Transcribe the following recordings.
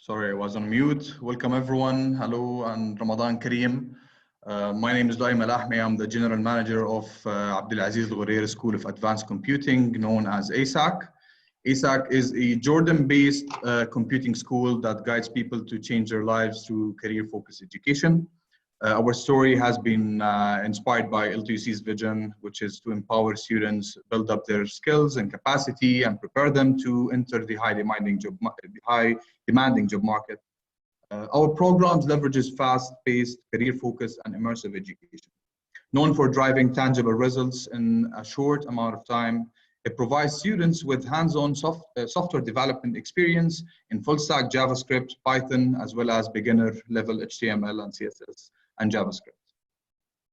Sorry, I was on mute. Welcome everyone. Hello and Ramadan Kareem. My name is Luay Malahmi. I'm the General Manager of Abdulaziz Al Ghureir School of Advanced Computing, known as ASAC. ASAC is a Jordan-based computing school that guides people to change their lives through career-focused education. Our story has been inspired by L2C's vision, which is to empower students, build up their skills and capacity, and prepare them to enter the high demanding job market. Our programs leverages fast-paced, career-focused, and immersive education. Known for driving tangible results in a short amount of time, it provides students with hands-on software development experience in full-stack JavaScript, Python, as well as beginner-level HTML and CSS and JavaScript.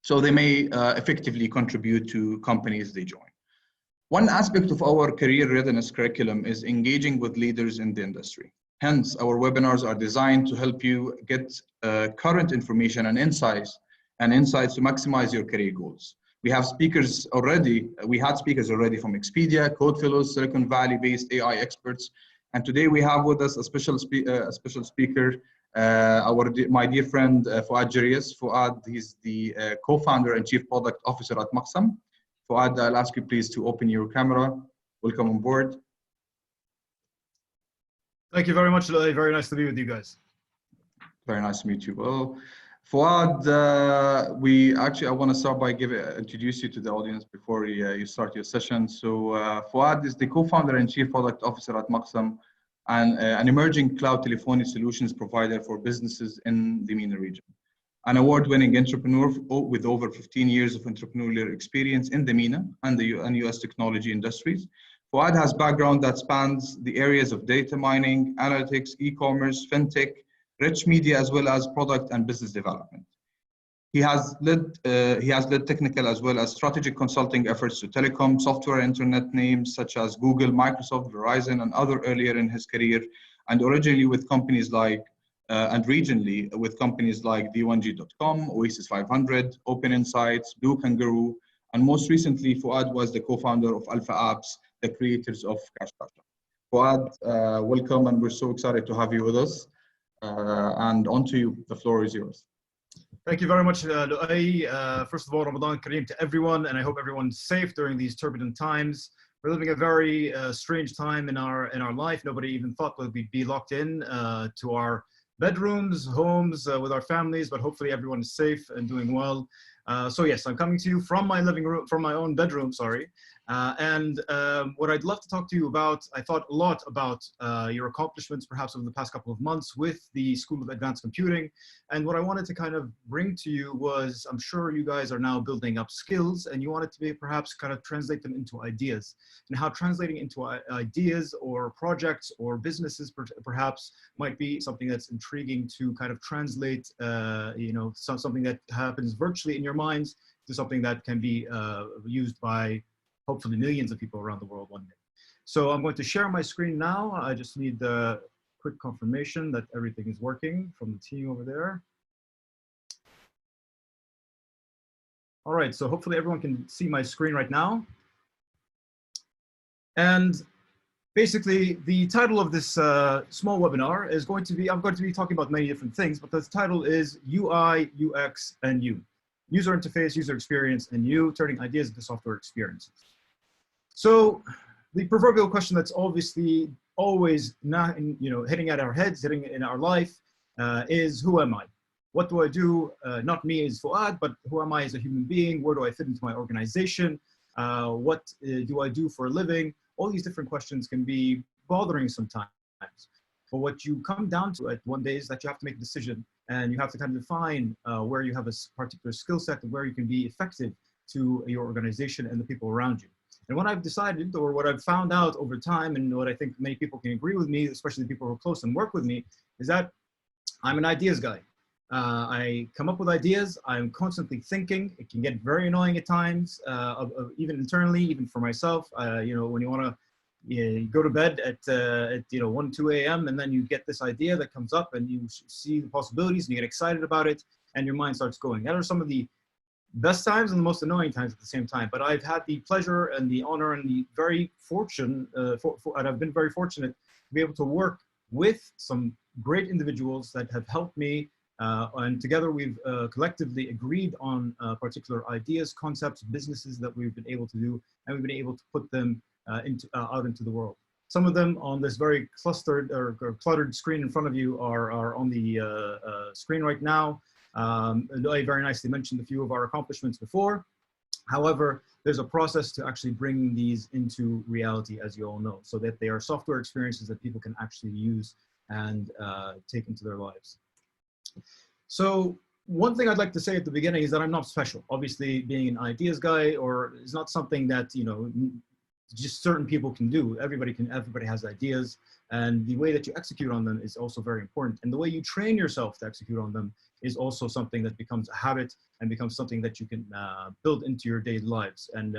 So they may effectively contribute to companies they join. One aspect of our career readiness curriculum is engaging with leaders in the industry. Hence, our webinars are designed to help you get current information and insights to maximize your career goals. We had speakers already from Expedia, Codefellows, Silicon Valley-based AI experts, and today we have with us a special speaker, my dear friend Fouad Jeryes. Fouad, he's the co-founder and chief product officer at Maqsam. Fouad, I'll ask you please to open your camera. Welcome on board. Thank you very much, Luay. Very nice to be with you guys. Very nice to meet you. Well, Fouad, I want to start by introduce you to the audience before you start your session. So Fouad is the co-founder and chief product officer at Maqsam, and an emerging cloud telephony solutions provider for businesses in the MENA region. An award-winning entrepreneur with over 15 years of entrepreneurial experience in the MENA and the US technology industries. Fouad has background that spans the areas of data mining, analytics, e-commerce, fintech, rich media, as well as product and business development. He has led technical as well as strategic consulting efforts to telecom, software, internet names such as Google, Microsoft, Verizon, and other earlier in his career, and originally with companies like, and regionally with companies like D1G.com, Oasis 500, Open Insights, BlueKangaroo, and most recently, Fouad was the co-founder of Alpha Apps, the creators of CashBasha. Fouad, welcome, and we're so excited to have you with us. And on to you, the floor is yours. Thank you very much, Luay. First of all, Ramadan Kareem to everyone, and I hope everyone's safe during these turbulent times. We're living a very strange time in our life. Nobody even thought that we'd be locked in to our bedrooms, homes, with our families, but hopefully everyone is safe and doing well. So yes, I'm coming to you from my living room, from my own bedroom, sorry. What I'd love to talk to you about, I thought a lot about your accomplishments perhaps over the past couple of months with the School of Advanced Computing. And what I wanted to kind of bring to you was, I'm sure you guys are now building up skills and you wanted to be perhaps kind of translate them into ideas, and how translating into ideas or projects or businesses perhaps might be something that's intriguing to kind of translate, something that happens virtually in your minds to something that can be used by hopefully millions of people around the world one day. So I'm going to share my screen now. I just need the quick confirmation that everything is working from the team over there. All right, so hopefully everyone can see my screen right now. And basically the title of this small webinar is going to be, I'm going to be talking about many different things, but the title is UI, UX, and You. User interface, user experience, and you, turning ideas into software experiences. So the proverbial question that's obviously always not, hitting at our heads, hitting in our life, is who am I? What do I do? Not me as Fouad, but who am I as a human being? Where do I fit into my organization? What do I do for a living? All these different questions can be bothering sometimes. But what you come down to it one day is that you have to make a decision, and you have to kind of define where you have a particular skill set and where you can be effective to your organization and the people around you. And what I've decided, or what I've found out over time, and what I think many people can agree with me, especially the people who are close and work with me, is that I'm an ideas guy. I come up with ideas. I'm constantly thinking. It can get very annoying at times, even internally, even for myself. When you want to you go to bed at 1, 2 a.m. and then you get this idea that comes up and you see the possibilities and you get excited about it and your mind starts going. That are some of the best times and the most annoying times at the same time. But I've had the pleasure and the honor and the and I've been very fortunate to be able to work with some great individuals that have helped me, and together we've collectively agreed on particular ideas, concepts, businesses that we've been able to do, and we've been able to put them out into the world. Some of them on this very clustered or cluttered screen in front of you are on the screen right now. I very nicely mentioned a few of our accomplishments before. However, there's a process to actually bring these into reality, as you all know, so that they are software experiences that people can actually use and take into their lives. So one thing I'd like to say at the beginning is that I'm not special. Obviously, being an ideas guy is not something that, you know, just certain people can do. Everybody has ideas, and the way that you execute on them is also very important. And the way you train yourself to execute on them is also something that becomes a habit and becomes something that you can build into your daily lives. And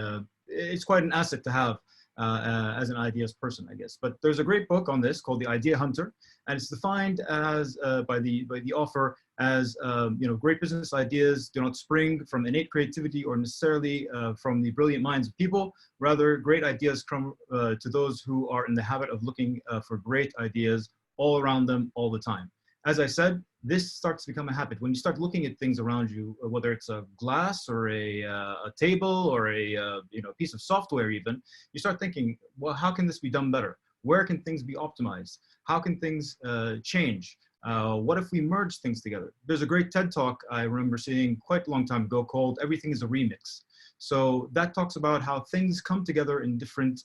it's quite an asset to have as an ideas person, I guess. But there's a great book on this called The Idea Hunter, and it's defined as by the author as you know, great business ideas do not spring from innate creativity or necessarily from the brilliant minds of people. Rather, great ideas come to those who are in the habit of looking for great ideas all around them all the time. As I said, this starts to become a habit. When you start looking at things around you, whether it's a glass or a table or a you know, piece of software even, you start thinking, well, how can this be done better? Where can things be optimized? How can things change? What if we merge things together? There's a great TED talk I remember seeing quite a long time ago called Everything is a Remix. So that talks about how things come together in different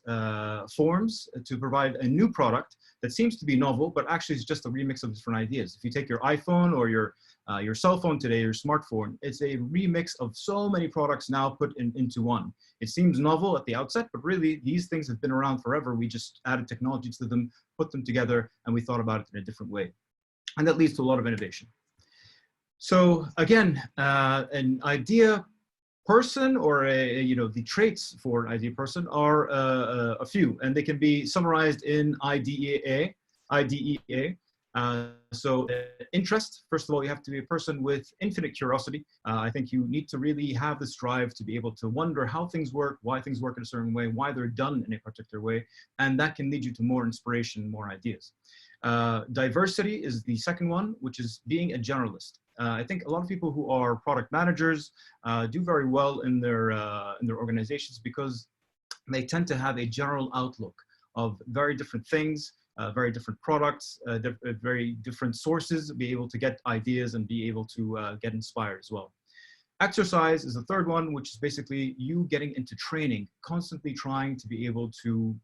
forms to provide a new product that seems to be novel, but actually is just a remix of different ideas. If you take your iPhone or your cell phone today, your smartphone, it's a remix of so many products now put into one. It seems novel at the outset, but really these things have been around forever. We just added technology to them, put them together, and we thought about it in a different way. And that leads to a lot of innovation. So again, an idea person, or you know, the traits for an idea person are a few, and they can be summarized in IDEA. So interest, first of all, you have to be a person with infinite curiosity. I think you need to really have this drive to be able to wonder how things work, why things work in a certain way, why they're done in a particular way, and that can lead you to more inspiration, more ideas. Diversity is the second one, which is being a generalist. I think a lot of people who are product managers do very well in their organizations because they tend to have a general outlook of very different things, very different products, very different sources, be able to get ideas and be able to get inspired as well. Exercise is the third one, which is basically you getting into training, constantly trying to be able to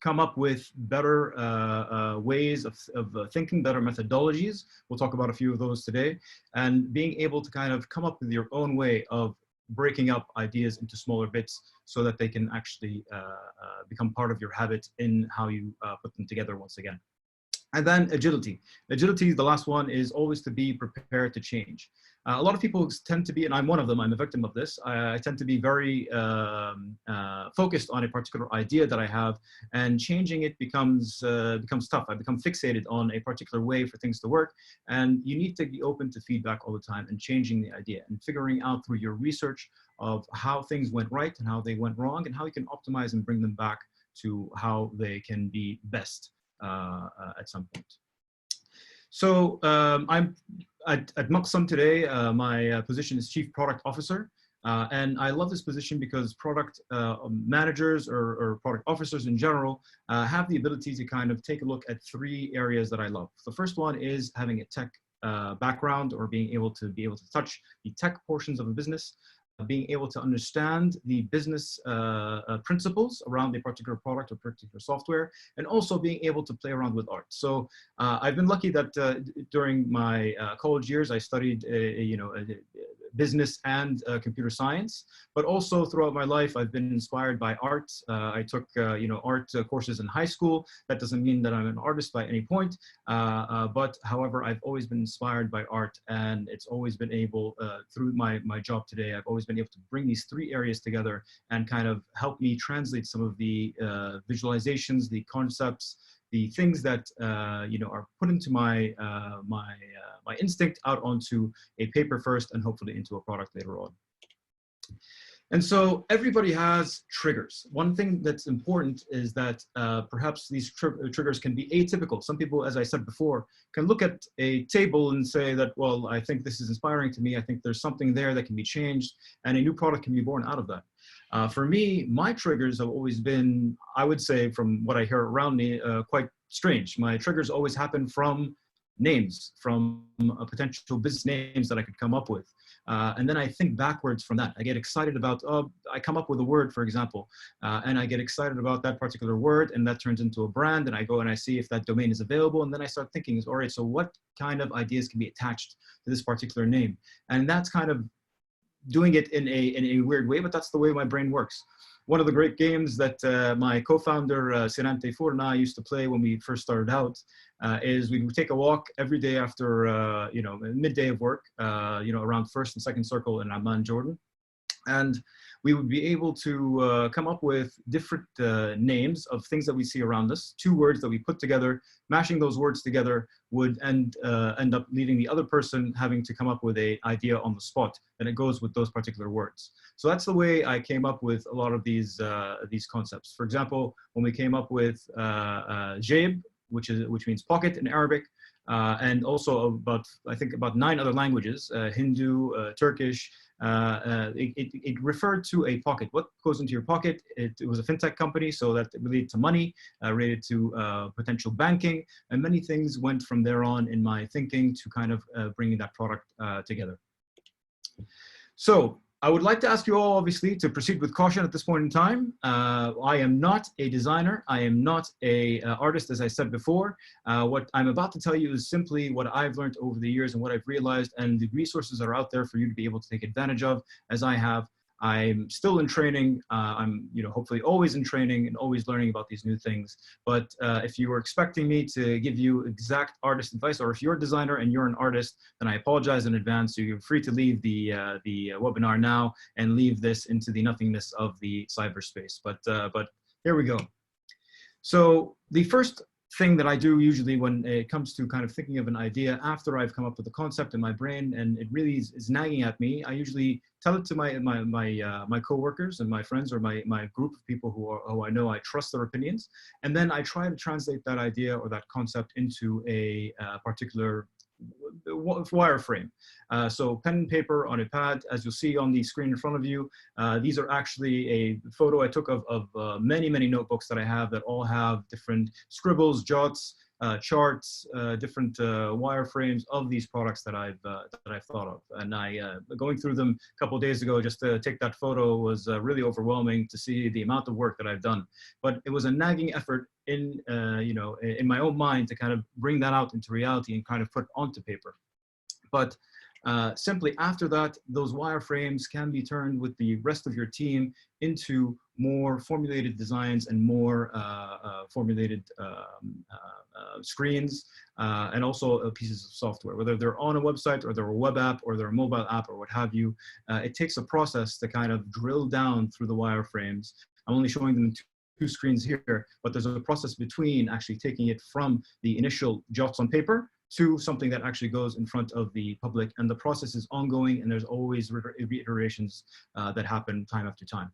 come up with better ways of thinking, better methodologies. We'll talk about a few of those today, and being able to kind of come up with your own way of breaking up ideas into smaller bits so that they can actually become part of your habit in how you put them together once again. And then agility. Agility, the last one, is always to be prepared to change. A lot of people tend to be, and I'm one of them, I'm a victim of this, I tend to be very focused on a particular idea that I have, and changing it becomes tough. I become fixated on a particular way for things to work, and you need to be open to feedback all the time and changing the idea and figuring out through your research of how things went right and how they went wrong and how you can optimize and bring them back to how they can be best at some point. So I'm at Maqsam today. My position is Chief Product Officer. And I love this position because product managers or product officers in general have the ability to kind of take a look at three areas that I love. The first one is having a tech background, or being able to touch the tech portions of a business, being able to understand the business principles around a particular product or particular software, and also being able to play around with art. So I've been lucky that during my college years, I studied business and computer science, but also throughout my life, I've been inspired by art. I took art courses in high school. That doesn't mean that I'm an artist by any point, but however, I've always been inspired by art, and it's always been able, through my job today, I've always been able to bring these three areas together and kind of help me translate some of the visualizations, the concepts, the things that are put into my instinct out onto a paper first, and hopefully into a product later on. And so everybody has triggers. One thing that's important is that perhaps these triggers can be atypical. Some people, as I said before, can look at a table and say that, well, I think this is inspiring to me. I think there's something there that can be changed, and a new product can be born out of that. For me, my triggers have always been, I would say, from what I hear around me, quite strange. My triggers always happen from names, from potential business names that I could come up with. And then I think backwards from that. I get excited about, I come up with a word, for example, and I get excited about that particular word, and that turns into a brand, and I go and I see if that domain is available, and then I start thinking, all right, so what kind of ideas can be attached to this particular name? And that's kind of doing it in a weird way, but that's the way my brain works. One of the great games that my co-founder, Sinan Tayfour, and I used to play when we first started out is we would take a walk every day after, midday of work, around first and second circle in Amman, Jordan. And we would be able to come up with different names of things that we see around us, two words that we put together. Mashing those words together would end up leaving the other person having to come up with an idea on the spot, and it goes with those particular words. So that's the way I came up with a lot of these concepts. For example, when we came up with Jayb, which means pocket in Arabic, and also I think about 9 other languages, Hindu, Turkish. It referred to a pocket. What goes into your pocket? It was a fintech company, so that related to money, related to potential banking, and many things went from there on in my thinking to kind of bringing that product together. So I would like to ask you all, obviously, to proceed with caution at this point in time. I am not a designer. I am not an artist, as I said before. What I'm about to tell you is simply what I've learned over the years and what I've realized, and the resources are out there for you to be able to take advantage of, as I have. I'm still in training. I'm hopefully always in training and always learning about these new things. But if you were expecting me to give you exact artist advice, or if you're a designer and you're an artist, then I apologize in advance. So you're free to leave the webinar now and leave this into the nothingness of the cyberspace. But here we go. So the first thing that I do usually when it comes to kind of thinking of an idea after I've come up with the concept in my brain and it really is nagging at me, I usually tell it to my coworkers and my friends, or my group of people who I know I trust their opinions, and then I try to translate that idea or that concept into a particular wireframe. So pen and paper on a pad, as you'll see on the screen in front of you. These are actually a photo I took of many notebooks that I have that all have different scribbles, jots, charts, different wireframes of these products that I've thought of. And going through them a couple of days ago just to take that photo was really overwhelming to see the amount of work that I've done. But it was a nagging effort in my own mind to kind of bring that out into reality and kind of put onto paper. But simply after that, those wireframes can be turned with the rest of your team into more formulated designs and more formulated screens, and also pieces of software, whether they're on a website or they're a web app or they're a mobile app or what have you. It takes a process to kind of drill down through the wireframes. I'm only showing them two screens here, but there's a process between actually taking it from the initial jots on paper to something that actually goes in front of the public, and the process is ongoing, and there's always reiterations that happen time after time.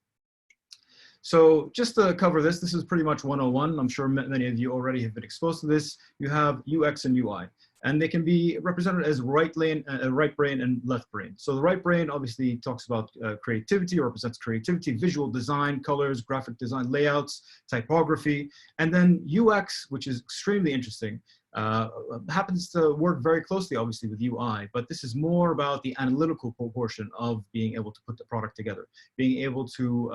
So just to cover this is pretty much 101. I'm sure many of you already have been exposed to this. You have UX and UI, and they can be represented as right brain and left brain. So the right brain obviously talks about creativity, or represents creativity, visual design, colors, graphic design, layouts, typography. And then UX, which is extremely interesting, happens to work very closely, obviously, with UI, but this is more about the analytical portion of being able to put the product together, being able to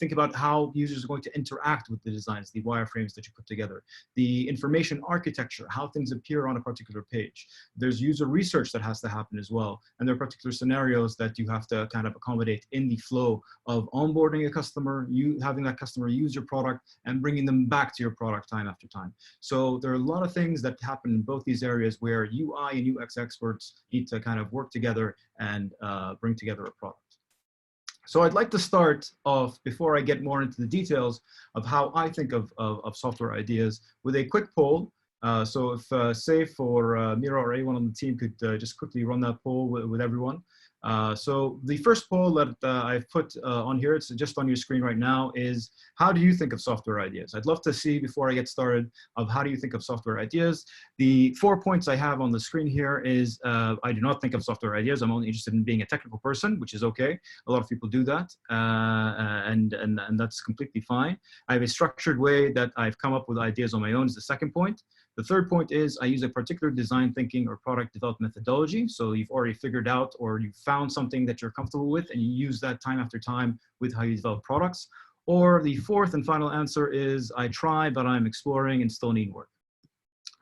think about how users are going to interact with the designs, the wireframes that you put together, the information architecture, how things appear on a particular page. There's user research that has to happen as well, and there are particular scenarios that you have to kind of accommodate in the flow of onboarding a customer, having that customer use your product, and bringing them back to your product time after time. So there are a lot of things that happen in both these areas where UI and UX experts need to kind of work together and bring together a product. So I'd like to start off, before I get more into the details of how I think of software ideas, with a quick poll. So if Saif or Mira or anyone on the team could just quickly run that poll with everyone. So the first poll that I've put on here, it's just on your screen right now, is how do you think of software ideas? I'd love to see, before I get started, of how do you think of software ideas. The 4 points I have on the screen here is I do not think of software ideas. I'm only interested in being a technical person, which is okay. A lot of people do that, and that's completely fine. I have a structured way that I've come up with ideas on my own is the second point. The third point is I use a particular design thinking or product development methodology. So you've already figured out or you've found something that you're comfortable with and you use that time after time with how you develop products. Or the fourth and final answer is I try, but I'm exploring and still need work.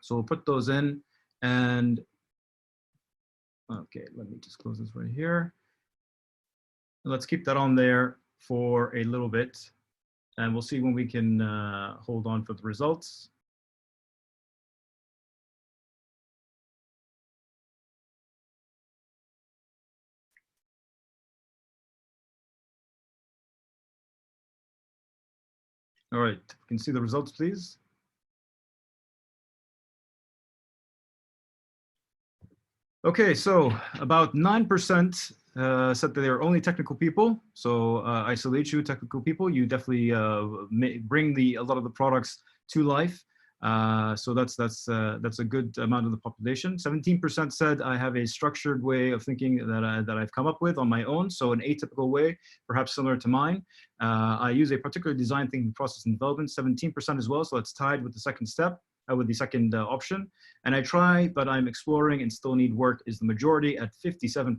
So we'll put those in and, okay, let me just close this right here. Let's keep that on there for a little bit and we'll see when we can hold on for the results. All right, can you see the results, please? Okay, so about 9% said that they're only technical people. So I salute you, technical people. You definitely bring a lot of the products to life. So that's a good amount of the population. 17% said I have a structured way of thinking that I've come up with on my own. So an atypical way, perhaps similar to mine. I use a particular design thinking process and development, 17% as well. So it's tied with the second step, with the second option. And I try, but I'm exploring and still need work is the majority at 57%.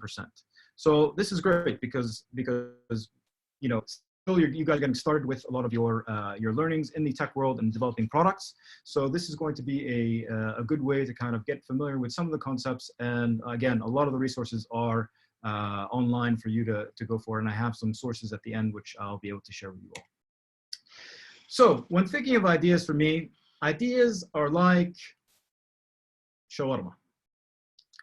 So this is great because you know, still you guys are getting started with a lot of your learnings in the tech world and developing products. So this is going to be a good way to kind of get familiar with some of the concepts. And again, a lot of the resources are online for you to go for. And I have some sources at the end, which I'll be able to share with you all. So when thinking of ideas for me, ideas are like shawarma.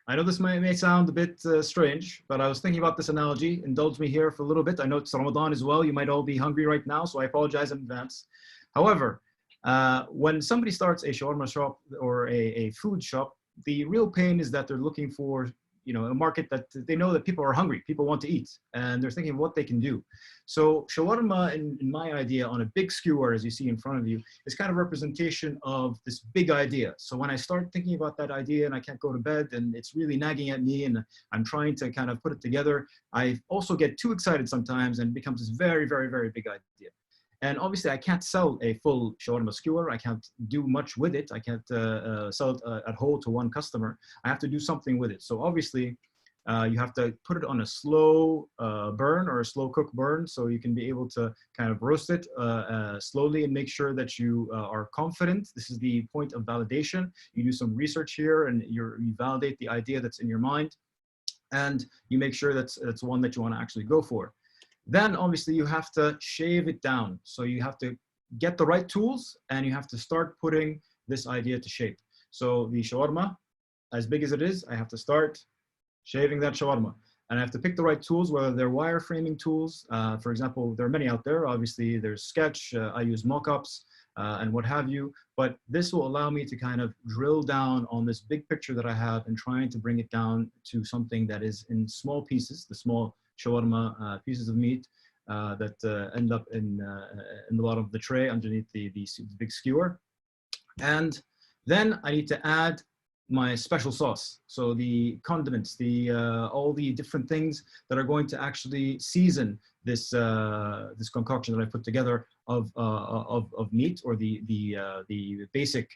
I know this may sound a bit strange, but I was thinking about this analogy. Indulge me here for a little bit. I know it's Ramadan as well. You might all be hungry right now, so I apologize in advance. However, when somebody starts a shawarma shop or a food shop, the real pain is that they're looking for, you know, a market that they know that people are hungry, people want to eat, and they're thinking of what they can do. So shawarma, in my idea, on a big skewer, as you see in front of you, is kind of a representation of this big idea. So when I start thinking about that idea and I can't go to bed and it's really nagging at me and I'm trying to kind of put it together, I also get too excited sometimes and it becomes this very, very, very big idea. And obviously I can't sell a full shawarma skewer. I can't do much with it. I can't sell it at whole to one customer. I have to do something with it. So obviously you have to put it on a slow burn or a slow cook burn so you can be able to kind of roast it slowly and make sure that you are confident. This is the point of validation. You do some research here and you validate the idea that's in your mind and you make sure that's one that you want to actually go for. Then obviously you have to shave it down. So you have to get the right tools and you have to start putting this idea to shape. So the shawarma, as big as it is, I have to start shaving that shawarma. And I have to pick the right tools, whether they're wireframing tools. For example, there are many out there. Obviously there's Sketch, I use mockups and what have you. But this will allow me to kind of drill down on this big picture that I have and trying to bring it down to something that is in small pieces, the small shawarma pieces of meat that end up in the bottom of the tray underneath the big skewer. And then I need to add my special sauce. So the condiments, all the different things that are going to actually season this this concoction that I put together of meat, or the basic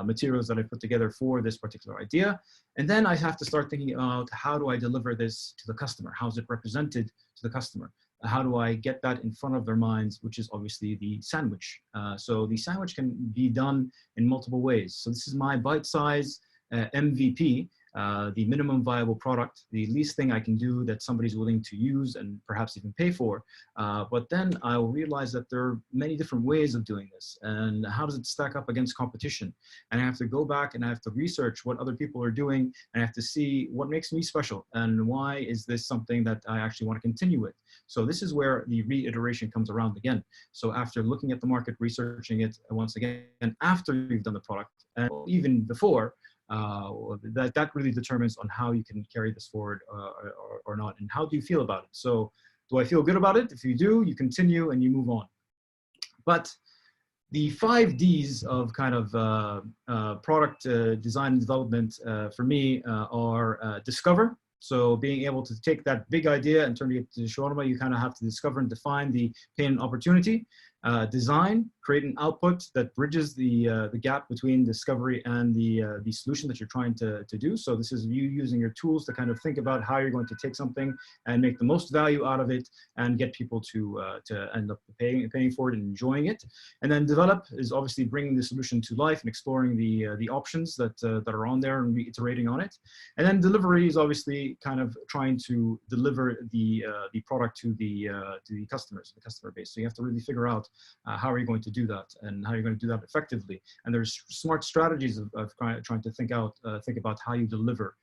materials that I put together for this particular idea. And then I have to start thinking about how do I deliver this to the customer? How is it represented to the customer? How do I get that in front of their minds, which is obviously the sandwich. So the sandwich can be done in multiple ways. So this is my bite-size MVP, the minimum viable product, the least thing I can do that somebody's willing to use and perhaps even pay for. But then I'll realize that there are many different ways of doing this. And how does it stack up against competition? And I have to go back and I have to research what other people are doing. And I have to see what makes me special and why is this something that I actually want to continue with. So this is where the reiteration comes around again. So after looking at the market, researching it once again, and after you've done the product, and even before, that really determines on how you can carry this forward or not, and how do you feel about it. So do I feel good about it? If you do, you continue and you move on. But the 5 Ds of kind of product design and development for me are discover. So being able to take that big idea and turn it into shawarma, you kind of have to discover and define the pain and opportunity. Design, create an output that bridges the gap between discovery and the solution that you're trying to do. So this is you using your tools to kind of think about how you're going to take something and make the most value out of it and get people to end up paying for it and enjoying it. And then develop is obviously bringing the solution to life and exploring the options that are on there and reiterating on it. And then delivery is obviously kind of trying to deliver the product to the customers, the customer base. So you have to really figure out how are you going to do that and how you're going to do that effectively. And there's smart strategies of trying to think about how you deliver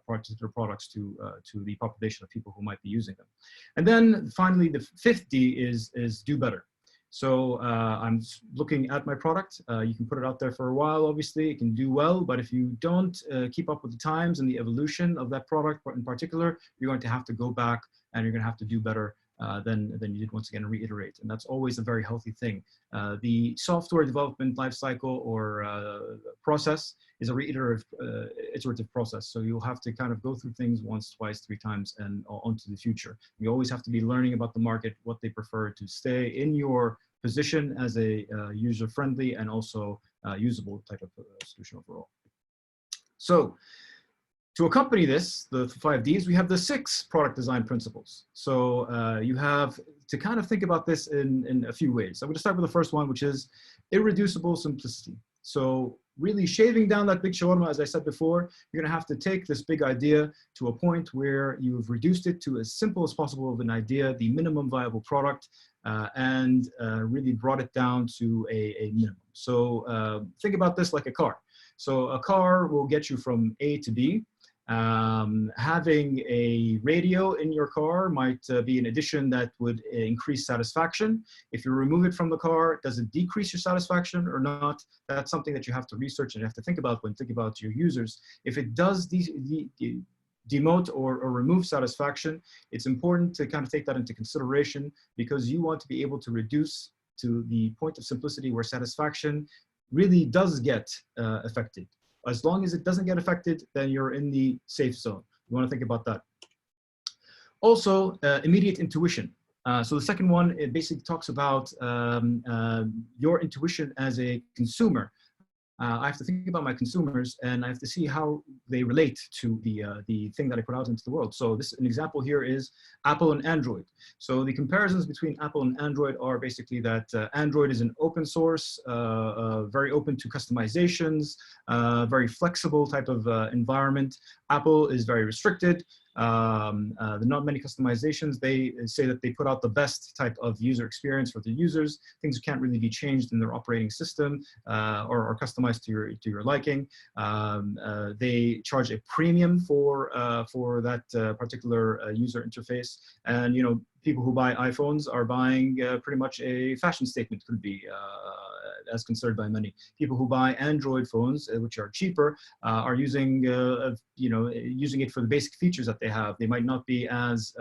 particular products to the population of people who might be using them. And then finally, the 5th D is do better. So I'm looking at my product. You can put it out there for a while, obviously, it can do well, but if you don't keep up with the times and the evolution of that product in particular, you're going to have to go back and you're going to have to do better than you did, once again, reiterate. And that's always a very healthy thing. The software development lifecycle or process is a iterative process. So you'll have to kind of go through things once, twice, 3 times and onto the future. You always have to be learning about the market, what they prefer, to stay in your position as a user-friendly and also usable type of solution overall. So to accompany this, the 5 Ds, we have the 6 product design principles. So you have to kind of think about this in a few ways. I'm going to start with the first one, which is irreducible simplicity. So really shaving down that big shawarma, as I said before, you're going to have to take this big idea to a point where you've reduced it to as simple as possible of an idea, the minimum viable product, and really brought it down to a minimum. So think about this like a car. So a car will get you from A to B. Having a radio in your car might be an addition that would increase satisfaction. If you remove it from the car, does it decrease your satisfaction or not? That's something that you have to research and you have to think about when thinking about your users. If it does demote or remove satisfaction, it's important to kind of take that into consideration, because you want to be able to reduce to the point of simplicity where satisfaction really does get affected. As long as it doesn't get affected, then you're in the safe zone. You want to think about that. Also, immediate intuition. So the second one, it basically talks about your intuition as a consumer. I have to think about my consumers and I have to see how they relate to the thing that I put out into the world. So an example here is Apple and Android. So the comparisons between Apple and Android are basically that Android is an open source, very open to customizations, very flexible type of environment. Apple is very restricted. Not many customizations. They say that they put out the best type of user experience for the users. Things can't really be changed in their operating system or customized to your liking. They charge a premium for that particular user interface. And people who buy iPhones are buying pretty much a fashion statement, could be, as considered by many. People who buy Android phones, which are cheaper, are using it for the basic features that they have. They might not be as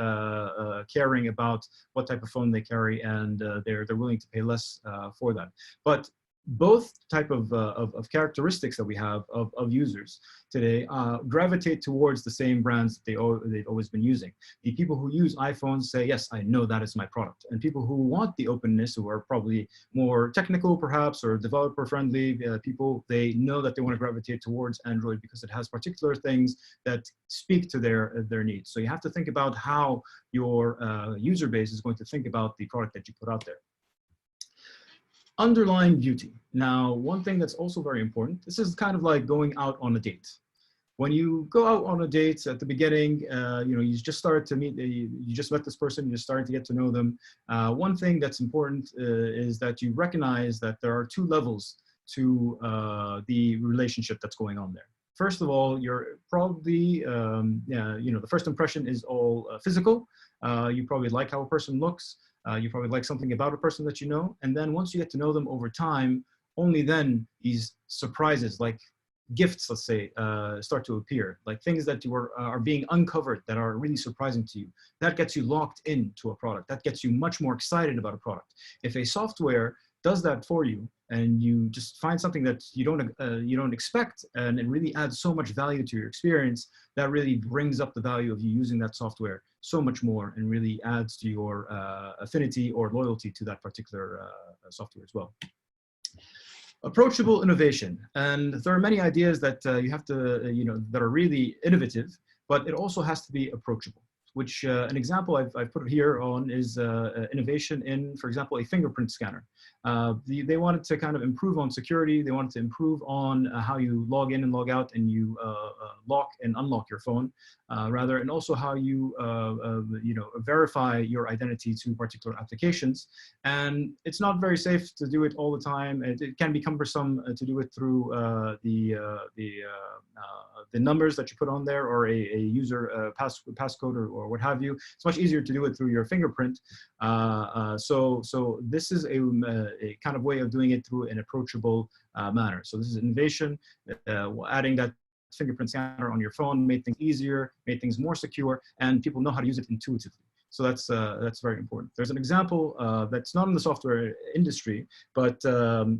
caring about what type of phone they carry, and they're willing to pay less for that. But both type of characteristics that we have of users today gravitate towards the same brands that they've always been using. The people who use iPhones say, yes, I know that is my product. And people who want the openness, who are probably more technical perhaps, or developer friendly people, they know that they want to gravitate towards Android because it has particular things that speak to their needs. So you have to think about how your user base is going to think about the product that you put out there. Underlying beauty. Now, one thing that's also very important, this is kind of like going out on a date. When you go out on a date at the beginning, you just started to meet, you just met this person, you're starting to get to know them. One thing that's important is that you recognize that there are 2 levels to the relationship that's going on there. First of all, you're probably, the first impression is all physical. You probably like how a person looks. You probably like something about a person that you know. And then once you get to know them over time, only then these surprises, like gifts, let's say, start to appear, like things that are being uncovered that are really surprising to you. That gets you locked into a product. That gets you much more excited about a product. If a software does that for you, and you just find something that you don't expect, and it really adds so much value to your experience, that really brings up the value of you using that software so much more, and really adds to your affinity or loyalty to that particular software as well. Approachable innovation, and there are many ideas that you have to, that are really innovative, but it also has to be approachable. Which an example I've put here on is innovation in, for example, a fingerprint scanner. They wanted to kind of improve on security. They wanted to improve on how you log in and log out, and you lock and unlock your phone, rather, and also how you verify your identity to particular applications. And it's not very safe to do it all the time. It can be cumbersome to do it through the numbers that you put on there, or a user passcode or what have you. It's much easier to do it through your fingerprint. So this is a kind of way of doing it through an approachable manner. So this is innovation, adding that fingerprint scanner on your phone made things easier, made things more secure, and people know how to use it intuitively. So that's very important. There's an example that's not in the software industry, but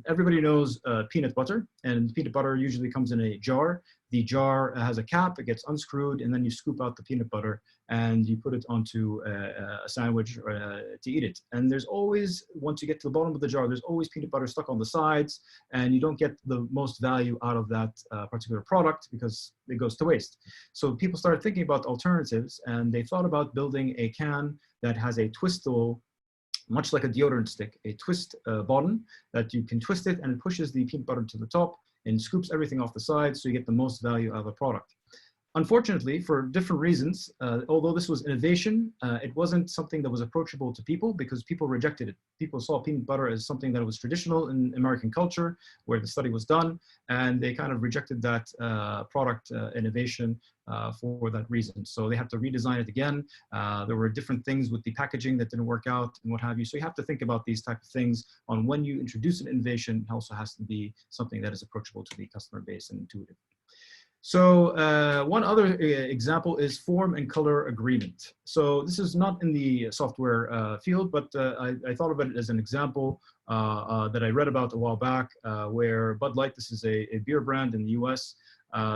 everybody knows peanut butter, and peanut butter usually comes in a jar. The jar has a cap, it gets unscrewed, and then you scoop out the peanut butter and you put it onto a sandwich to eat it. And there's always, once you get to the bottom of the jar, there's always peanut butter stuck on the sides, and you don't get the most value out of that particular product because it goes to waste. So people started thinking about alternatives, and they thought about building a can that has a twistable, much like a deodorant stick, a twist button that you can twist it, and it pushes the peanut butter to the top and scoops everything off the side, so you get the most value out of the product. Unfortunately, for different reasons, although this was innovation, it wasn't something that was approachable to people because people rejected it. People saw peanut butter as something that was traditional in American culture, where the study was done, and they kind of rejected that product innovation for that reason. So they had to redesign it again. There were different things with the packaging that didn't work out and what have you. So you have to think about these type of things on when you introduce an innovation. It also has to be something that is approachable to the customer base and intuitive. So one other example is form and color agreement. So this is not in the software field, but I thought of it as an example that I read about a while back, where Bud Light, this is a beer brand in the US.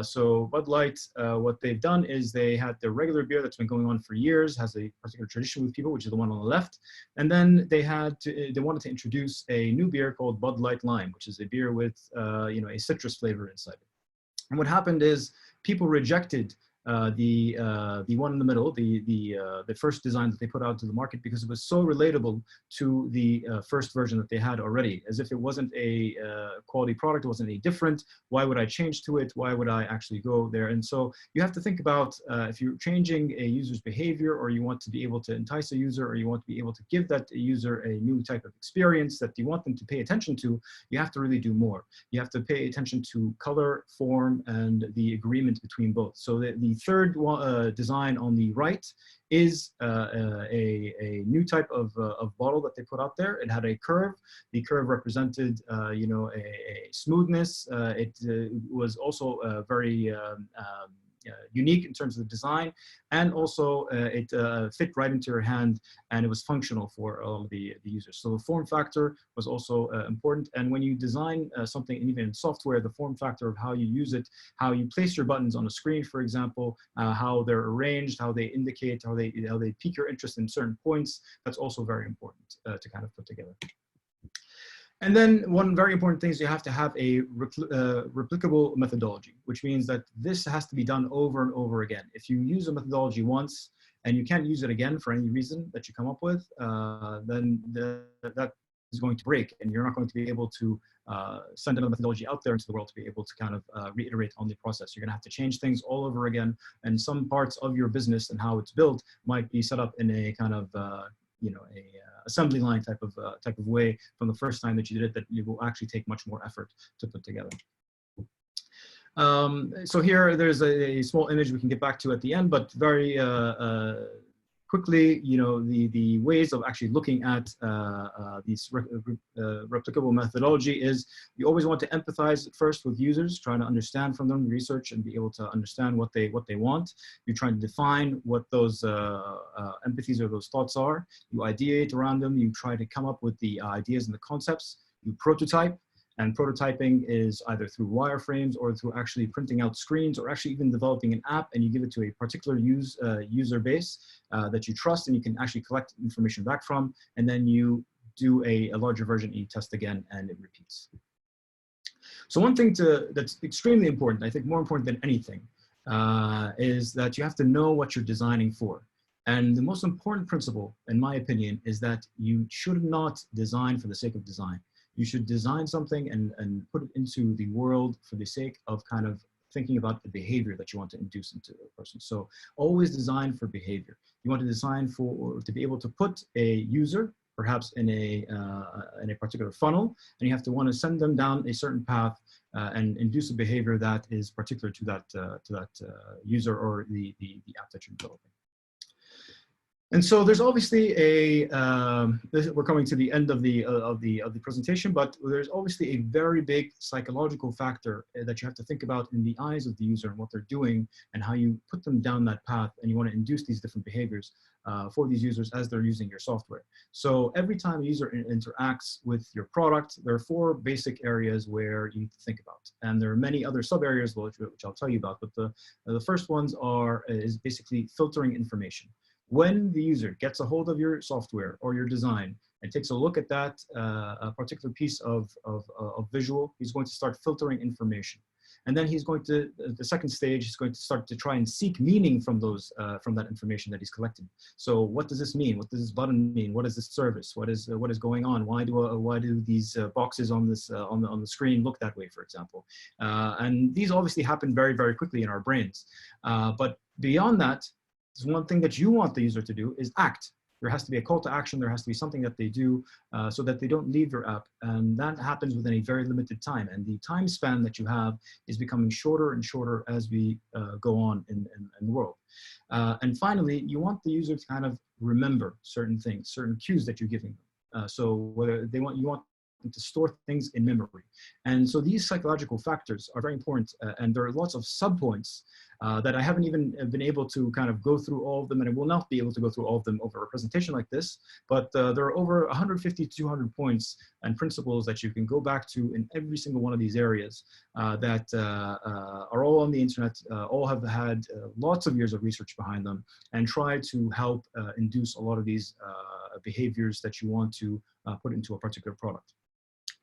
So Bud Light, what they've done is they had their regular beer that's been going on for years, has a particular tradition with people, which is the one on the left. And then they wanted to introduce a new beer called Bud Light Lime, which is a beer with a citrus flavor inside it. And what happened is people rejected the one in the middle, the first design that they put out to the market, because it was so relatable to the first version that they had already, as if it wasn't a quality product, it wasn't any different. Why would I change to it? Why would I actually go there? And so you have to think about if you're changing a user's behavior, or you want to be able to entice a user, or you want to be able to give that user a new type of experience that you want them to pay attention to, you have to really do more. You have to pay attention to color, form, and the agreement between both. So the third design on the right is a new type of bottle that they put out there. It had a curve. The curve represented, a smoothness. It was also very unique in terms of the design, and also it fit right into your hand, and it was functional for all of the users. So the form factor was also important. And when you design something, and even in software, the form factor of how you use it, how you place your buttons on a screen, for example, how they're arranged, how they indicate, how they pique your interest in certain points, that's also very important to kind of put together. And then one very important thing is you have to have a replicable methodology, which means that this has to be done over and over again. If you use a methodology once and you can't use it again for any reason that you come up with, then that is going to break, and you're not going to be able to send another methodology out there into the world to be able to kind of reiterate on the process. You're going to have to change things all over again, and some parts of your business and how it's built might be set up in a kind of assembly line type of way from the first time that you did it, that it will actually take much more effort to put together. So here there's a small image we can get back to at the end, but very quickly, the ways of actually looking at these replicable methodology is you always want to empathize at first with users, trying to understand from them, research, and be able to understand what they want. You're trying to define what those empathies or those thoughts are. You ideate around them. You try to come up with the ideas and the concepts. You prototype. And prototyping is either through wireframes or through actually printing out screens, or actually even developing an app, and you give it to a particular user base that you trust, and you can actually collect information back from, and then you do a larger version and you test again, and it repeats. So one thing that's extremely important, I think more important than anything, is that you have to know what you're designing for. And the most important principle, in my opinion, is that you should not design for the sake of design. You should design something and put it into the world for the sake of kind of thinking about the behavior that you want to induce into a person. So always design for behavior. You want to design to be able to put a user perhaps in a particular funnel, and you have to want to send them down a certain path and induce a behavior that is particular to that user or the app that you're developing. And so there's obviously we're coming to the end of the presentation, but there's obviously a very big psychological factor that you have to think about in the eyes of the user and what they're doing and how you put them down that path, and you want to induce these different behaviors for these users as they're using your software. So every time a user interacts with your product, there are 4 basic areas where you need to think about, and there are many other sub areas which I'll tell you about. But the first ones is basically filtering information. When the user gets a hold of your software or your design and takes a look at that particular piece of visual, he's going to start filtering information. And then he's going to, the second stage, he's going to start to try and seek meaning from that information that he's collected. So what does this mean? What does this button mean? What is this service? What is going on? Why do these boxes on this on the screen look that way, for example? And these obviously happen very, very quickly in our brains. But beyond that, there's one thing that you want the user to do is act. There has to be a call to action. There has to be something that they do so that they don't leave your app. And that happens within a very limited time. And the time span that you have is becoming shorter and shorter as we go on in the world. And finally, you want the user to kind of remember certain things, certain cues that you're giving them. So whether you want them to store things in memory. And so these psychological factors are very important. And there are lots of subpoints that I haven't even been able to kind of go through all of them, and I will not be able to go through all of them over a presentation like this, but there are over 150 to 200 points and principles that you can go back to in every single one of these areas that are all on the internet, all have had lots of years of research behind them, and try to help induce a lot of these behaviors that you want to put into a particular product.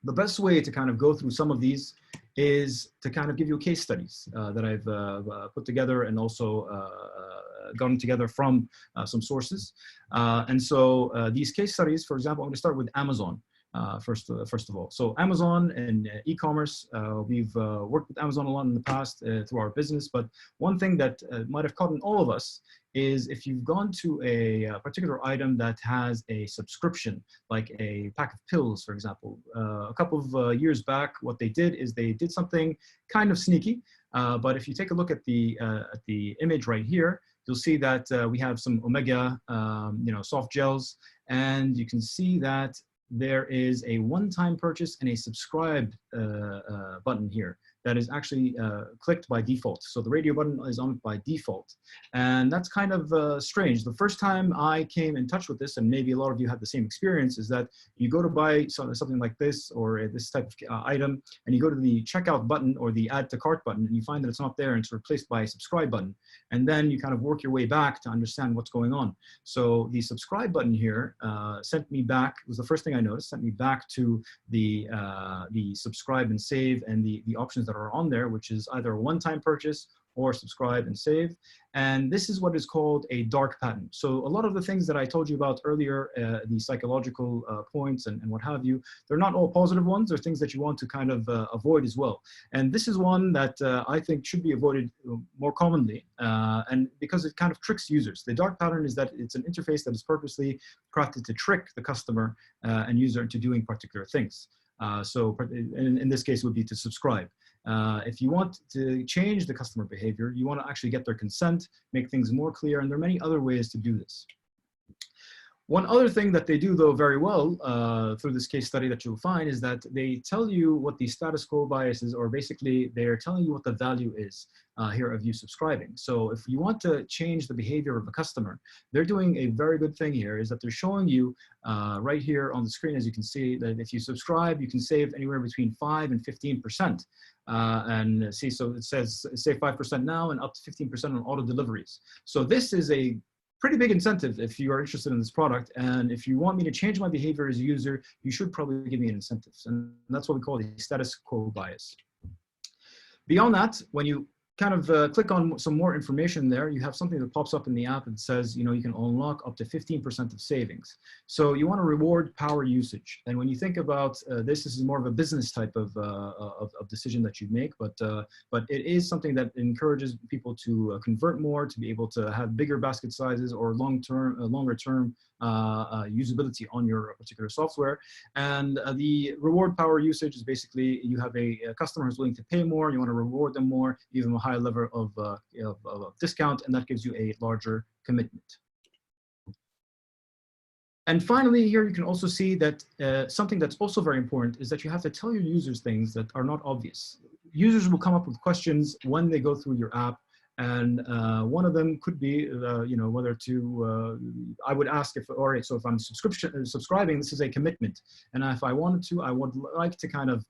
The best way to kind of go through some of these is to kind of give you case studies that I've put together and also gotten together from some sources. And so these case studies, for example, I'm going to start with Amazon. First of all. So Amazon and e-commerce, we've worked with Amazon a lot in the past through our business, but one thing that might have caught in all of us is if you've gone to a particular item that has a subscription, like a pack of pills, for example. A couple of years back, what they did is they did something kind of sneaky, but if you take a look at the image right here, you'll see that we have some omega, soft gels, and you can see that there is a one-time purchase and a subscribe button here that is actually clicked by default. So the radio button is on by default. And that's kind of strange. The first time I came in touch with this, and maybe a lot of you had the same experience, is that you go to buy something like this or this type of item, and you go to the checkout button or the add to cart button, and you find that it's not there and it's replaced by a subscribe button. And then you kind of work your way back to understand what's going on. So the subscribe button here sent me back, was the first thing I noticed, sent me back to the subscribe and save and the options that are on there, which is either a one-time purchase or subscribe and save. And this is what is called a dark pattern. So a lot of the things that I told you about earlier, the psychological points and what have you, they're not all positive ones. They're things that you want to kind of avoid as well. And this is one that I think should be avoided more commonly, and because it kind of tricks users. The dark pattern is that it's an interface that is purposely crafted to trick the customer and user into doing particular things. So in this case, it would be to subscribe. If you want to change the customer behavior, you want to actually get their consent, make things more clear, and there are many other ways to do this. One other thing that they do, though, very well through this case study that you'll find is that they tell you what the status quo bias is, or basically they're telling you what the value is here of you subscribing. So if you want to change the behavior of a customer, they're doing a very good thing here, is that they're showing you right here on the screen, as you can see, that if you subscribe, you can save anywhere between 5 and 15%. And see, so it says save 5% now and up to 15% on auto deliveries. So this is a pretty big incentive if you are interested in this product. And if you want me to change my behavior as a user, you should probably give me an incentive. And that's what we call the status quo bias. Beyond that, when you kind of click on some more information there, you have something that pops up in the app that says, you know, you can unlock up to 15% of savings. So you want to reward power usage. And when you think about this is more of a business type of decision that you make, but it is something that encourages people to convert more, to be able to have bigger basket sizes or longer term usability on your particular software. And the reward power usage is basically you have a customer who's willing to pay more, you want to reward them more, give them a high level of discount, and that gives you a larger commitment. And finally, here you can also see that something that's also very important is that you have to tell your users things that are not obvious. Users will come up with questions when they go through your app. And one of them could be, you know, whether to, I would ask if, all right, so if I'm subscribing, this is a commitment. And if I wanted to, I would like to kind of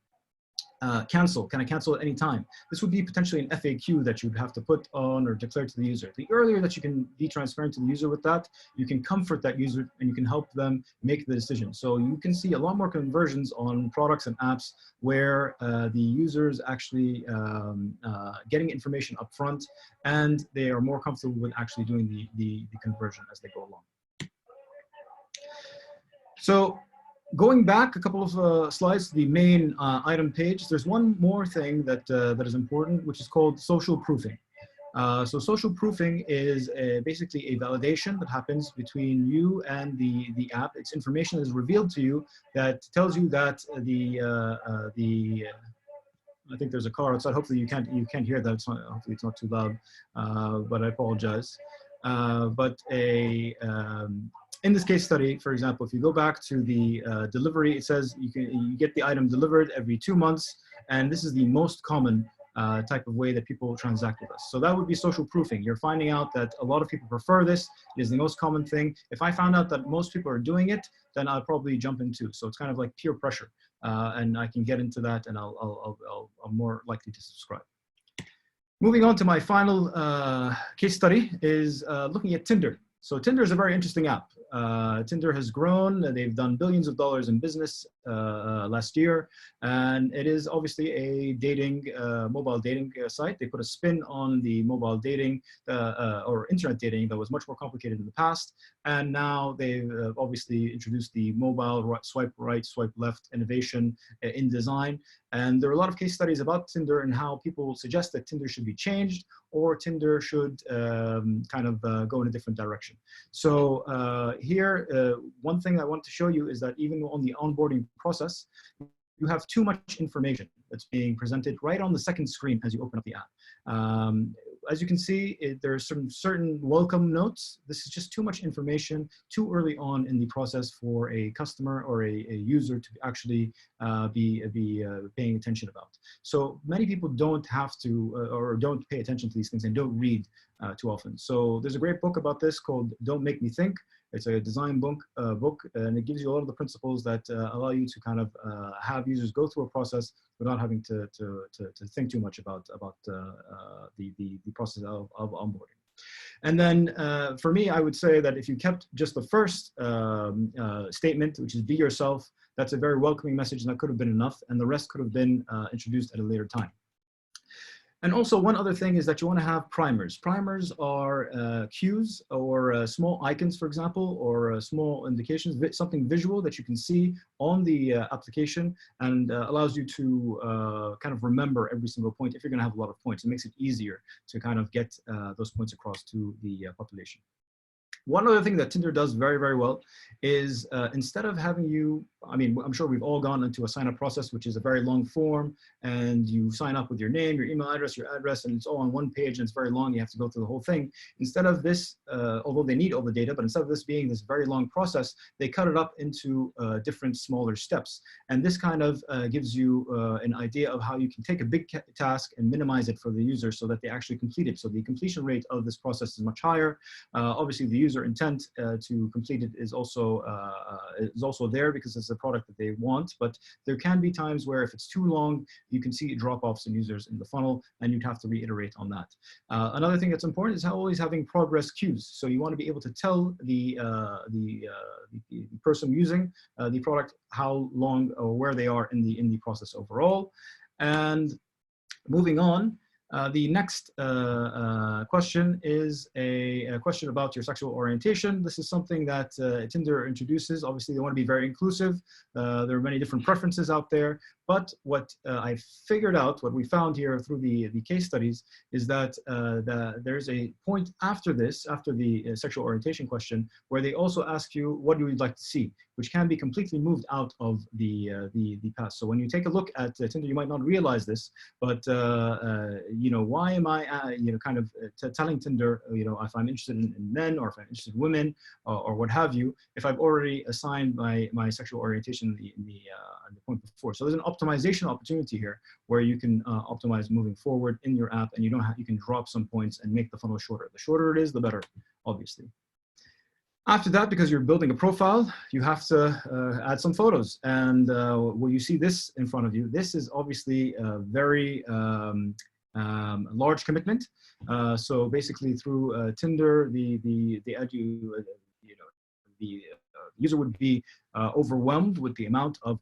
cancel. Can I cancel at any time? This would be potentially an FAQ that you'd have to put on or declare to the user. The earlier that you can be transparent to the user with that, you can comfort that user and you can help them make the decision. So you can see a lot more conversions on products and apps where the users actually getting information up front and they are more comfortable with actually doing the conversion as they go along. So going back a couple of slides to the main item page, there's one more thing that, that is important, which is called social proofing. So social proofing is basically a validation that happens between you and the app. It's information that is revealed to you that tells you that I think there's a car outside. Hopefully you can't hear that. Hopefully it's not too loud, but I apologize. In this case study, for example, if you go back to the delivery, it says you get the item delivered every 2 months, and this is the most common type of way that people transact with us. So that would be social proofing. You're finding out that a lot of people prefer this. It is the most common thing. If I found out that most people are doing it, then I'll probably jump into. So it's kind of like peer pressure, and I can get into that, and I'm more likely to subscribe. Moving on to my final case study is looking at Tinder. So Tinder is a very interesting app. Tinder has grown. They've done billions of dollars in business last year. And it is obviously a dating, mobile dating site. They put a spin on the mobile dating or internet dating that was much more complicated in the past. And now they've obviously introduced the mobile swipe right, swipe left innovation in design. And there are a lot of case studies about Tinder and how people suggest that Tinder should be changed or Tinder should kind of go in a different direction. So here, one thing I want to show you is that even on the onboarding process, you have too much information that's being presented right on the second screen as you open up the app. As you can see, there are some certain welcome notes. This is just too much information too early on in the process for a customer or a user to actually be paying attention about. So many people don't have to or don't pay attention to these things and don't read too often. So there's a great book about this called Don't Make Me Think. It's a design book, and it gives you a lot of the principles that allow you to kind of have users go through a process without having to think too much about the process of onboarding. And then for me, I would say that if you kept just the first statement, which is be yourself, that's a very welcoming message, and that could have been enough, and the rest could have been introduced at a later time. And also one other thing is that you want to have primers. Primers are cues or small icons, for example, or small indications, something visual that you can see on the application and allows you to kind of remember every single point if you're going to have a lot of points. It makes it easier to kind of get those points across to the population. One other thing that Tinder does very, very well is instead of having you, I mean, I'm sure we've all gone into a sign-up process, which is a very long form, and you sign up with your name, your email address, your address, and it's all on one page, and it's very long. You have to go through the whole thing. Instead of this, although they need all the data, but instead of this being this very long process, they cut it up into different smaller steps. And this kind of gives you an idea of how you can take a big task and minimize it for the user so that they actually complete it. So the completion rate of this process is much higher. Obviously, the user intent to complete it is also there because it's a product that they want, but there can be times where if it's too long, you can see drop-offs in users in the funnel, and you'd have to reiterate on that. Another thing that's important is always having progress cues. So you want to be able to tell the person using the product how long or where they are in the process overall. And moving on, the next question is a question about your sexual orientation. This is something that Tinder introduces. Obviously, they want to be very inclusive. There are many different preferences out there. But what I figured out, what we found here through the case studies, is that there's a point after this, after the sexual orientation question, where they also ask you, what do you like to see? Which can be completely moved out of the past. So when you take a look at Tinder, you might not realize this, but you know, why am I, you know, kind of telling Tinder, you know, if I'm interested in men or if I'm interested in women or what have you, if I've already assigned my sexual orientation in the point before. So there's an optimization opportunity here where you can optimize moving forward in your app, and you can drop some points and make the funnel shorter. The shorter it is, the better, obviously. After that, because you're building a profile, you have to add some photos. And when you see this in front of you, this is obviously a very large commitment. So basically through Tinder, the user would be overwhelmed with the amount of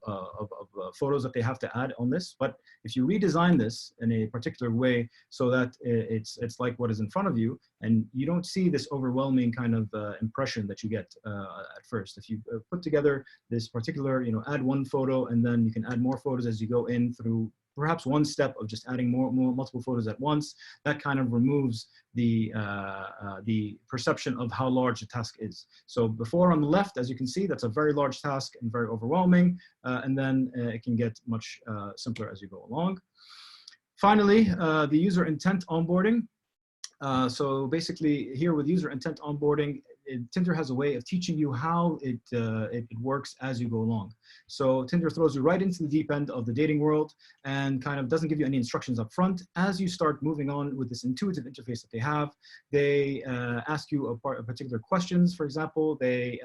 photos that they have to add on this. But if you redesign this in a particular way so that it's like what is in front of you, and you don't see this overwhelming kind of impression that you get at first. If you put together this particular, you know, add one photo, and then you can add more photos as you go in through perhaps one step of just adding multiple photos at once, that kind of removes the perception of how large the task is. So before on the left, as you can see, that's a very large task and very overwhelming, and then it can get much simpler as you go along. Finally, the user intent onboarding. So basically here with user intent onboarding, Tinder has a way of teaching you how it works as you go along. So Tinder throws you right into the deep end of the dating world and kind of doesn't give you any instructions up front. As you start moving on with this intuitive interface that they ask you a particular questions. For example, they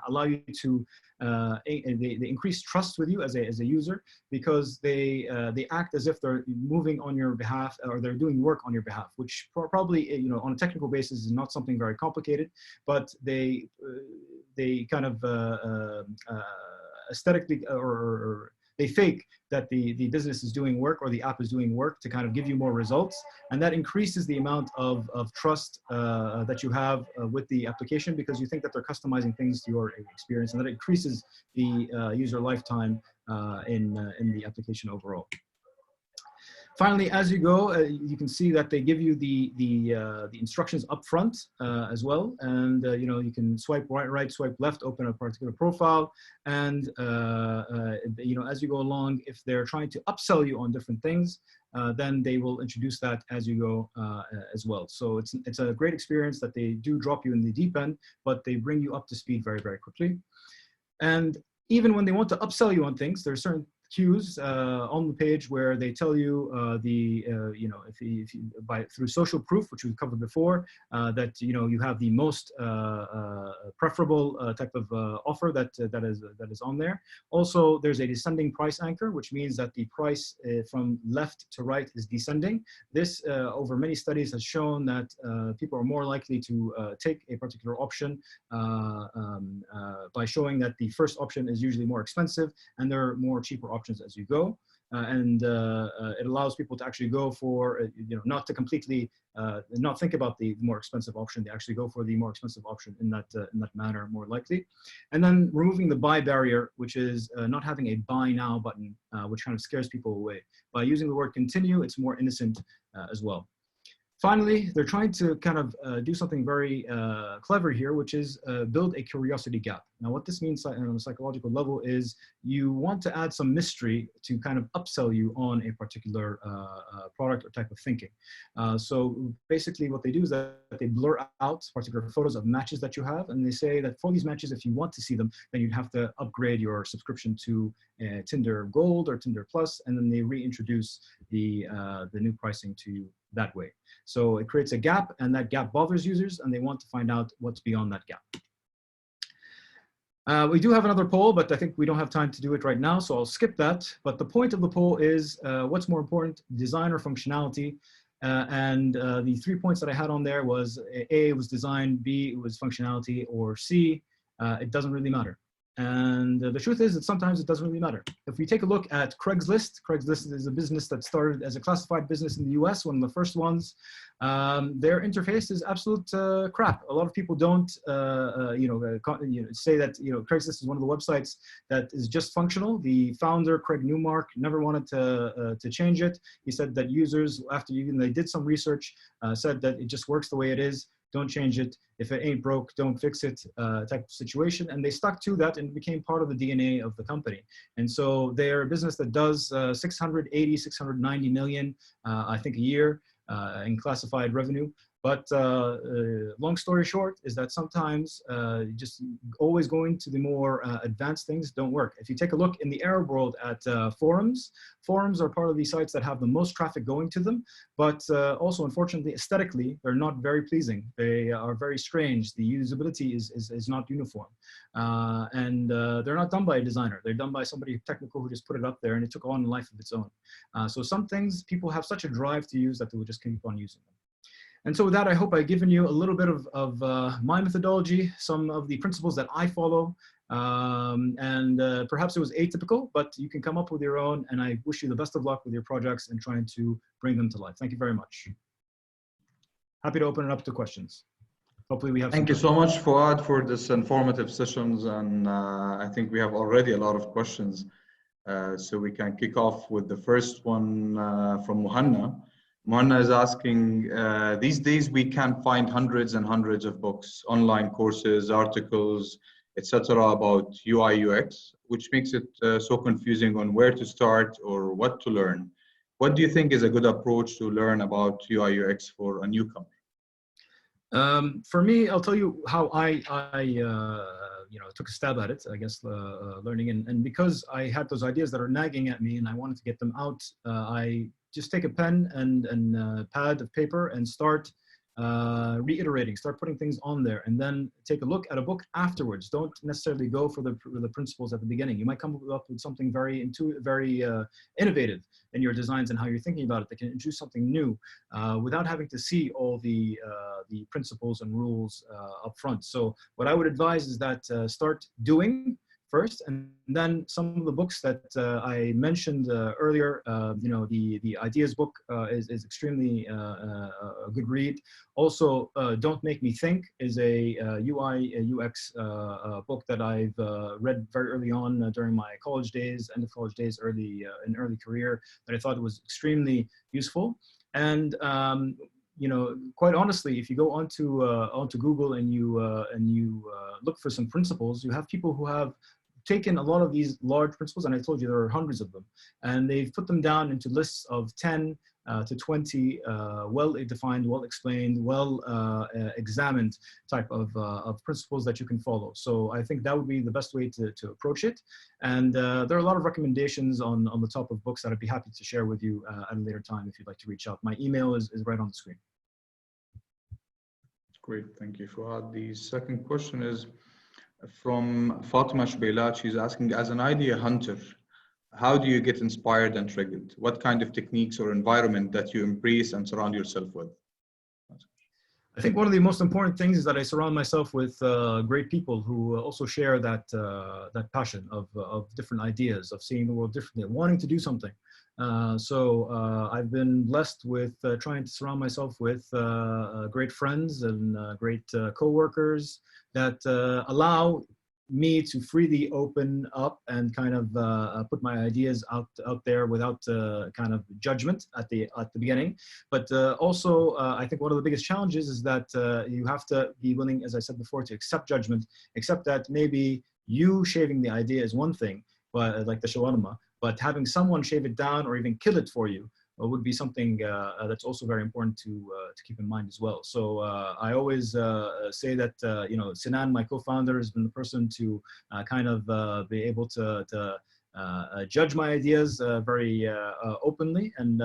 allow you to, they increase trust with you as a user, because they act as if they're moving on your behalf, or they're doing work on your behalf, which probably, you know, on a technical basis is not something very complicated, but they kind of aesthetically or they fake that the business is doing work or the app is doing work to kind of give you more results. And that increases the amount of trust that you have with the application, because you think that they're customizing things to your experience, and that increases the user lifetime in the application overall. Finally, as you go, you can see that they give you the instructions up front as well, and you know, you can swipe right, swipe left, open a particular profile, and you know, as you go along, if they're trying to upsell you on different things, then they will introduce that as you go as well. So it's a great experience that they do drop you in the deep end, but they bring you up to speed very, very quickly. And even when they want to upsell you on things, there are certain cues on the page where they tell you you know, if you through social proof, which we've covered before, that you know, you have the most preferable type of offer that is on there. Also, there's a descending price anchor, which means that the price from left to right is descending. This over many studies has shown that people are more likely to take a particular option by showing that the first option is usually more expensive, and there are more cheaper options as you go, and it allows people to actually go for, you know, not to completely not think about the more expensive option. They actually go for the more expensive option in that manner, more likely. And then removing the buy barrier, which is not having a buy now button, which kind of scares people away. By using the word continue, it's more innocent as well. Finally, they're trying to kind of do something very clever here, which is build a curiosity gap. Now, what this means on a psychological level is you want to add some mystery to kind of upsell you on a particular product or type of thinking. So basically what they do is that they blur out particular photos of matches that you have, and they say that for these matches, if you want to see them, then you'd have to upgrade your subscription to Tinder Gold or Tinder Plus, and then they reintroduce the new pricing to you that way. So it creates a gap, and that gap bothers users, and they want to find out what's beyond that gap. We do have another poll, but I think we don't have time to do it right now, so I'll skip that. But the point of the poll is what's more important, design or functionality? The 3 points that I had on there was A, it was design, B, it was functionality, or C, it doesn't really matter. And the truth is that sometimes it doesn't really matter. If we take a look at Craigslist, Craigslist is a business that started as a classified business in the US, one of the first ones. Their interface is absolute crap. A lot of people don't say that Craigslist is one of the websites that is just functional. The founder, Craig Newmark, never wanted to change it. He said that users, after even they did some research, said that it just works the way it is. Don't change it. If it ain't broke, don't fix it type of situation. And they stuck to that and became part of the DNA of the company. And so they're a business that does 680, 690 million, I think, a year in classified revenue. But long story short is that sometimes just always going to the more advanced things don't work. If you take a look in the Arab world at forums, forums are part of the sites that have the most traffic going to them, but also unfortunately aesthetically, they're not very pleasing. They are very strange. The usability is not uniform. And they're not done by a designer. They're done by somebody technical who just put it up there, and it took on a life of its own. So some things people have such a drive to use that they will just keep on using them. And so with that, I hope I've given you a little bit of my methodology, some of the principles that I follow, and perhaps it was atypical, but you can come up with your own, and I wish you the best of luck with your projects and trying to bring them to life. Thank you very much. Happy to open it up to questions. Hopefully we have Thank you so much, Fouad, for this informative sessions, and I think we have already a lot of questions. So we can kick off with the first one from Muhanna. Muhanna is asking, these days we can find hundreds and hundreds of books, online courses, articles, etc. about UI UX, which makes it so confusing on where to start or what to learn. What do you think is a good approach to learn about UI UX for a newcomer? For me, I'll tell you how I took a stab at it, I guess, learning. And because I had those ideas that are nagging at me and I wanted to get them out, I just take a pen and pad of paper and start reiterating, start putting things on there, and then take a look at a book afterwards. Don't necessarily go for the principles at the beginning. You might come up with something very innovative in your designs and how you're thinking about it that can introduce something new without having to see all the principles and rules up front. So what I would advise is that start doing first, and then some of the books that I mentioned earlier, the Ideas book is extremely a good read. Also, Don't Make Me Think is a UI UX book that I've read very early on during my college days, end of college days, early career, that I thought was extremely useful. And quite honestly, if you go onto Google and you look for some principles, you have people who have taken a lot of these large principles, and I told you there are hundreds of them, and they've put them down into lists of 10 to 20 well-defined, well-explained, well-examined type of principles that you can follow. So I think that would be the best way to approach it. And there are a lot of recommendations on the top of books that I'd be happy to share with you at a later time if you'd like to reach out. My email is right on the screen. Great, thank you, Fouad. The second question is from Fatima Shbeilat. She's asking, as an idea hunter, how do you get inspired and triggered? What kind of techniques or environment that you embrace and surround yourself with? I think one of the most important things is that I surround myself with great people who also share that passion of different ideas, of seeing the world differently, wanting to do something. So I've been blessed with trying to surround myself with great friends and great co-workers that allow me to freely open up and kind of put my ideas out there without kind of judgment at the beginning. But also, I think one of the biggest challenges is that you have to be willing, as I said before, to accept judgment, accept that maybe you shaving the idea is one thing, but like the shawarma, but having someone shave it down or even kill it for you would be something that's also very important to keep in mind as well. So I always say that Sinan, my co-founder, has been the person to kind of be able to judge my ideas very openly, and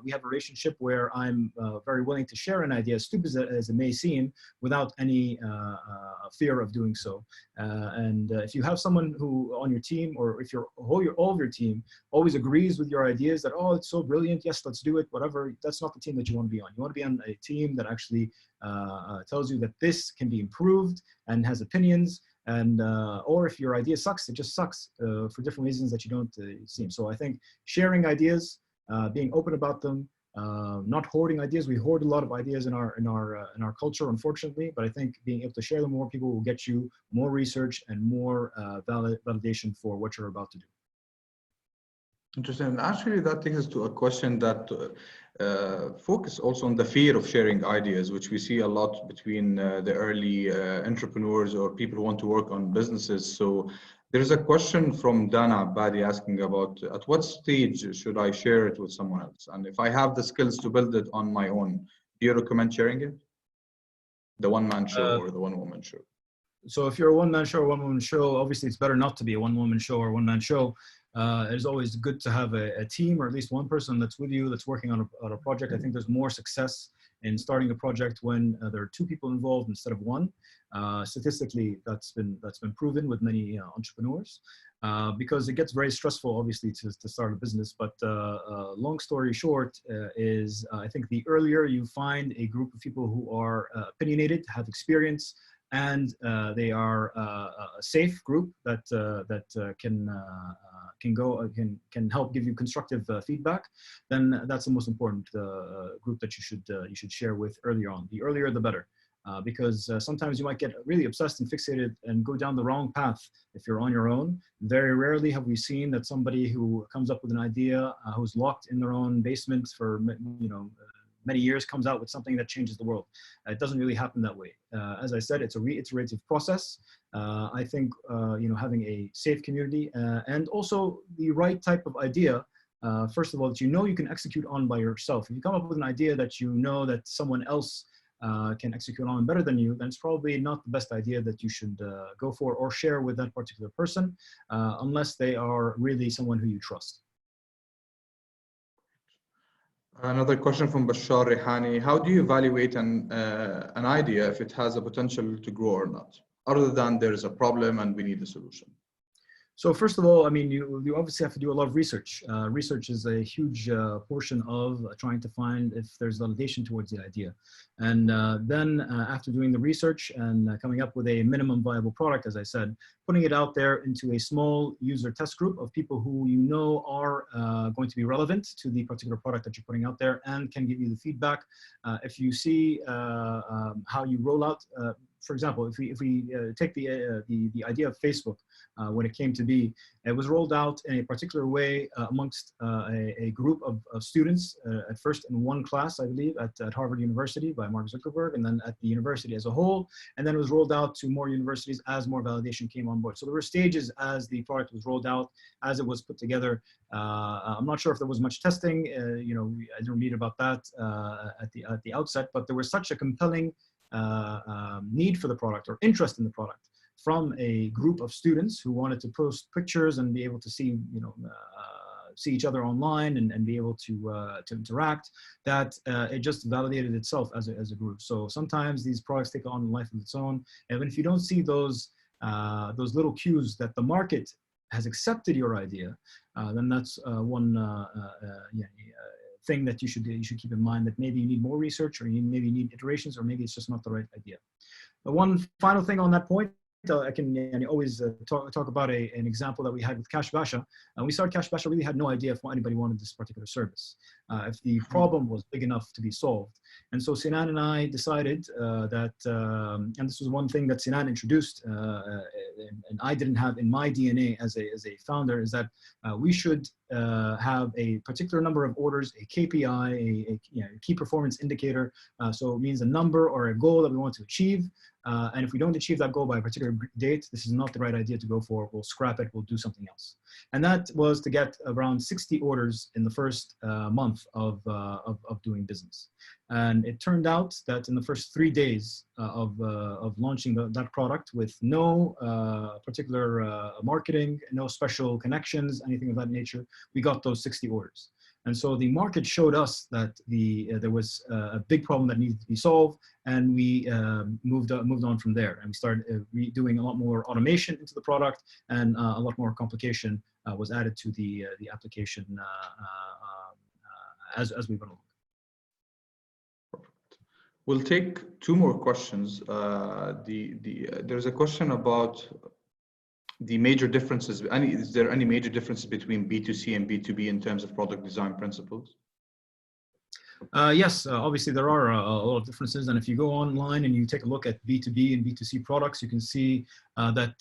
we have a relationship where I'm very willing to share an idea, as stupid as it may seem, without any fear of doing so. And if you have someone who on your team, or if all of your team always agrees with your ideas that, oh, it's so brilliant, yes, let's do it, whatever, that's not the team that you want to be on. You want to be on a team that actually tells you that this can be improved and has opinions. And or if your idea sucks, it just sucks for different reasons that you don't seem. So I think sharing ideas, being open about them, not hoarding ideas. We hoard a lot of ideas in our culture, unfortunately. But I think being able to share them more people will get you more research and more validation for what you're about to do. Interesting. Actually, that takes us to a question that focus also on the fear of sharing ideas, which we see a lot between the early entrepreneurs or people who want to work on businesses. So there's a question from Dana Abadi asking about, at what stage should I share it with someone else? And if I have the skills to build it on my own, do you recommend sharing it? The one-man show or the one-woman show? So if you're a one-man show or one-woman show, obviously it's better not to be a one-woman show or one-man show. It's always good to have a team, or at least one person that's with you, that's working on a project. I think there's more success in starting a project when there are two people involved instead of one. Statistically, that's been proven with many entrepreneurs, because it gets very stressful, obviously, to start a business. But long story short is I think the earlier you find a group of people who are opinionated, have experience, and they are a safe group that can help give you constructive feedback, then that's the most important group that you should share with earlier on. The earlier the better, because sometimes you might get really obsessed and fixated and go down the wrong path if you're on your own. Very rarely have we seen that somebody who comes up with an idea, who's locked in their own basement for many years, comes out with something that changes the world. It doesn't really happen that way. As I said, it's a reiterative process. I think having a safe community and also the right type of idea, first of all, that you can execute on by yourself. If you come up with an idea that you know that someone else can execute on better than you, then it's probably not the best idea that you should go for or share with that particular person, unless they are really someone who you trust. Another question from Bashar Rehani. How do you evaluate an idea if it has a potential to grow or not, other than there is a problem and we need a solution? So first of all, I mean, you obviously have to do a lot of research. Research is a huge portion of trying to find if there's validation towards the idea. And then after doing the research and coming up with a minimum viable product, as I said, putting it out there into a small user test group of people who you know are going to be relevant to the particular product that you're putting out there and can give you the feedback. If you see how you roll out, for example, if we take the idea of Facebook, when it came to be, it was rolled out in a particular way amongst a group of students, at first in one class, I believe, at Harvard University by Mark Zuckerberg, and then at the university as a whole, and then it was rolled out to more universities as more validation came on board. So there were stages as the product was rolled out, as it was put together. I'm not sure if there was much testing, I don't read about that at the outset, but there was such a compelling need for the product or interest in the product from a group of students who wanted to post pictures and be able to see, see each other online and be able to interact, that it just validated itself as a group. So sometimes these products take on a life of its own, and if you don't see those little cues that the market has accepted your idea, then that's one thing that you should keep in mind, that maybe you need more research, or maybe you need iterations, or maybe it's just not the right idea. But one final thing on that point I can always talk about an example that we had with CashBasha. And we started CashBasha, really had no idea if anybody wanted this particular service, if the problem was big enough to be solved. And so Sinan and I decided that, and this was one thing that Sinan introduced, and I didn't have in my DNA as a founder, is that we should have a particular number of orders, a KPI, a key performance indicator. So it means a number or a goal that we want to achieve. And if we don't achieve that goal by a particular date, this is not the right idea to go for. We'll scrap it. We'll do something else. And that was to get around 60 orders in the first month of doing business. And it turned out that in the first 3 days of launching that product with no particular marketing, no special connections, anything of that nature, we got those 60 orders. And so the market showed us that there was a big problem that needed to be solved, and we moved on from there. And we started doing a lot more automation into the product, and a lot more complication was added to the application as we went along. We'll take 2 more questions. There's a question about the major differences. Is there any major differences between B2C and B2B in terms of product design principles? Yes, obviously there are a lot of differences. And if you go online and you take a look at B2B and B2C products, you can see that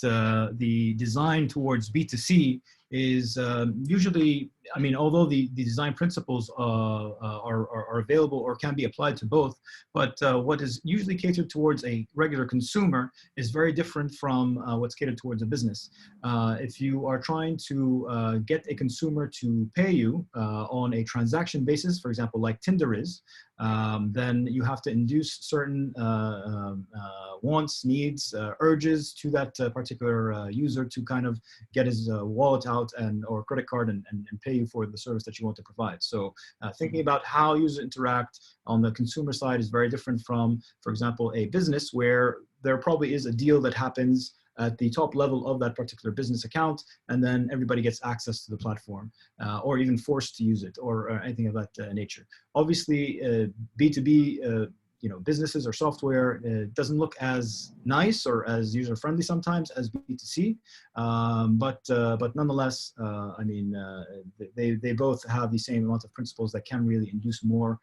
the design towards B2C is usually, I mean, although the design principles are available or can be applied to both, but what is usually catered towards a regular consumer is very different from what's catered towards a business. If you are trying to get a consumer to pay you on a transaction basis, for example, like Tinder is, then you have to induce certain wants, needs, urges to that particular user to kind of get his wallet out or credit card and pay you for the service that you want to provide. So thinking about how users interact on the consumer side is very different from, for example, a business where there probably is a deal that happens at the top level of that particular business account, and then everybody gets access to the platform, or even forced to use it, or anything of that nature. Obviously, B2B, businesses or software doesn't look as nice or as user-friendly sometimes as B2C, but nonetheless, I mean, they both have the same amount of principles that can really induce more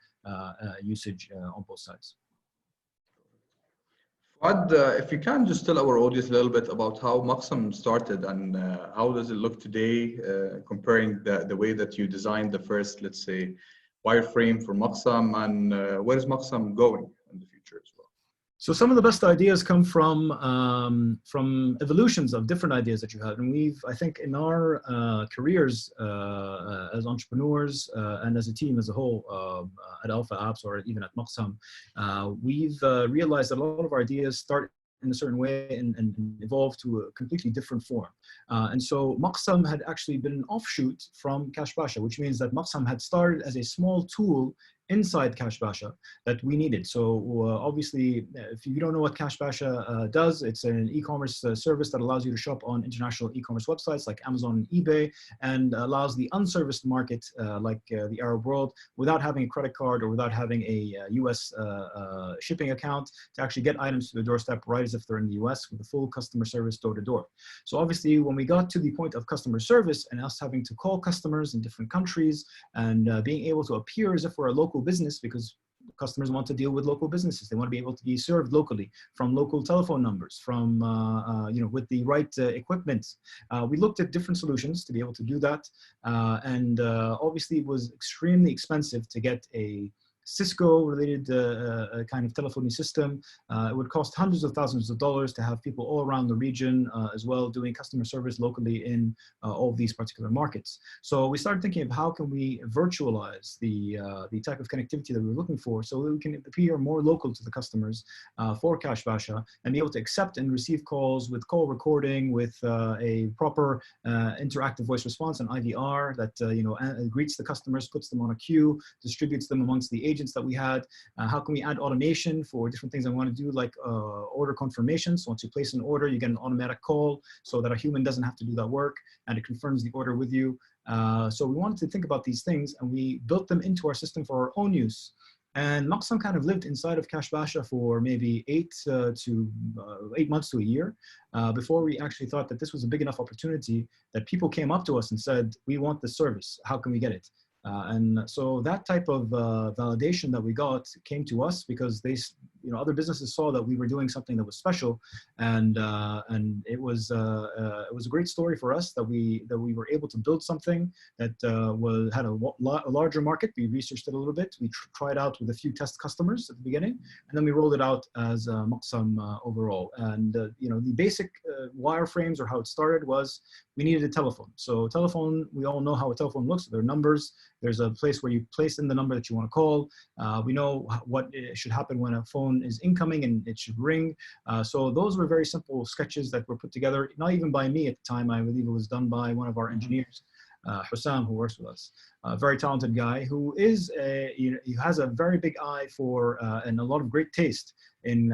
usage on both sides. Fouad, if you can just tell our audience a little bit about how Maqsam started and how does it look today, comparing the way that you designed the first, let's say, wireframe for Maqsam, and where is Maqsam going in the future as well? So some of the best ideas come from evolutions of different ideas that you have. And I think in our careers as entrepreneurs and as a team as a whole at Alpha Apps or even at Maqsam, we've realized that a lot of our ideas start in a certain way and evolve to a completely different form. And so Maqsam had actually been an offshoot from CashBasha, which means that Maqsam had started as a small tool inside CashBasha that we needed. So obviously, if you don't know what CashBasha does, it's an e-commerce service that allows you to shop on international e-commerce websites like Amazon and eBay, and allows the unserviced market like the Arab world, without having a credit card or without having a US shipping account, to actually get items to the doorstep right as if they're in the US, with a full customer service door to door. So obviously, when we got to the point of customer service and us having to call customers in different countries and being able to appear as if we're a local business, because customers want to deal with local businesses. They want to be able to be served locally from local telephone numbers, from with the right equipment. We looked at different solutions to be able to do that, and obviously it was extremely expensive to get a Cisco-related kind of telephony system. It would cost hundreds of thousands of dollars to have people all around the region as well doing customer service locally in all of these particular markets. So we started thinking of how can we virtualize the type of connectivity that we were looking for, so that we can appear more local to the customers for CashBasha and be able to accept and receive calls with call recording, with a proper interactive voice response and IVR that greets the customers, puts them on a queue, distributes them amongst the agents that we had. How can we add automation for different things I want to do, like order confirmation. So once you place an order, you get an automatic call so that a human doesn't have to do that work, and it confirms the order with you. So we wanted to think about these things, and we built them into our system for our own use. And Maqsam kind of lived inside of CashBasha for maybe 8 months to a year before we actually thought that this was a big enough opportunity that people came up to us and said, we want this service. How can we get it? And so that type of validation that we got came to us because other businesses saw that we were doing something that was special, and it was a great story for us that we were able to build something that had a larger market. We researched it a little bit. We tried out with a few test customers at the beginning, and then we rolled it out as Maqsam overall. And the basic wireframes or how it started was we needed a telephone. So telephone, we all know how a telephone looks. There are numbers. There's a place where you place in the number that you want to call. We know what should happen when a phone is incoming and it should ring. So those were very simple sketches that were put together, not even by me at the time. I believe it was done by one of our engineers, Hussam, who works with us. A very talented guy who is he has a very big eye for and a lot of great taste in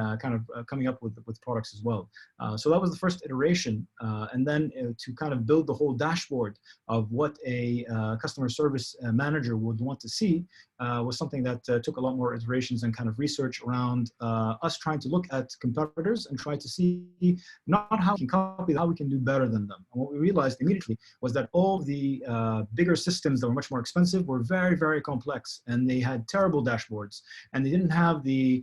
coming up with products as well. So that was the first iteration. And then to kind of build the whole dashboard of what a customer service manager would want to see was something that took a lot more iterations and kind of research around us trying to look at competitors and try to see not how we can copy, how we can do better than them. And what we realized immediately was that all the bigger systems that were much more expensive were very, very complex, and they had terrible dashboards, and they didn't have the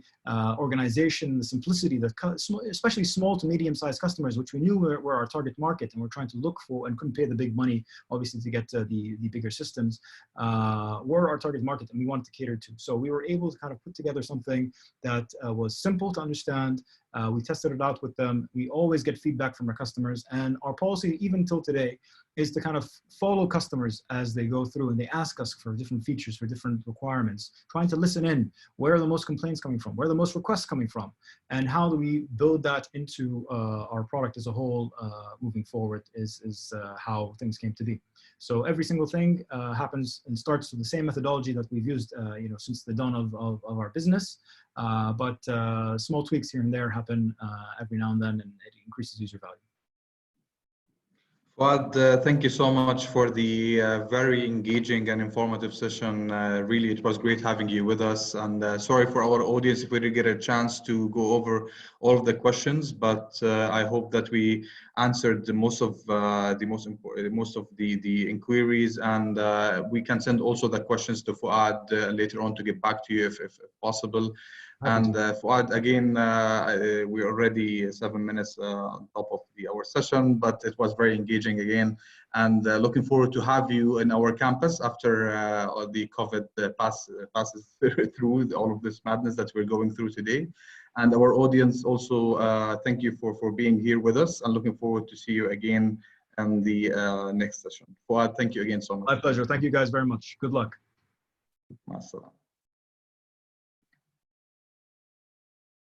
organization, the simplicity that, especially small to medium-sized customers, which we knew were our target market, and we're trying to look for, and couldn't pay the big money, obviously, to get the bigger systems, were our target market, and we wanted to cater to. So we were able to kind of put together something that was simple to understand. We tested it out with them. We always get feedback from our customers, and our policy, even till today, is to kind of follow customers as they go through and they ask us for different features, for different requirements, trying to listen in. Where are the most complaints coming from? Where are the most requests coming from? And how do we build that into our product as a whole moving forward is how things came to be. So every single thing happens and starts with the same methodology that we've used since the dawn of our business. But small tweaks here and there happen every now and then, and it increases user value. Fouad, thank you so much for the very engaging and informative session. Really, it was great having you with us. And sorry for our audience if we didn't get a chance to go over all of the questions, but I hope that we answered most of the inquiries, and we can send also the questions to Fouad later on to get back to you if possible. And Fouad, again, we're already 7 minutes on top of our session, but it was very engaging again. And looking forward to have you in our campus after the COVID passes through all of this madness that we're going through today. And our audience also, thank you for being here with us, and looking forward to see you again in the next session. Fouad, thank you again so much. My pleasure. Thank you guys very much. Good luck. Maqsam.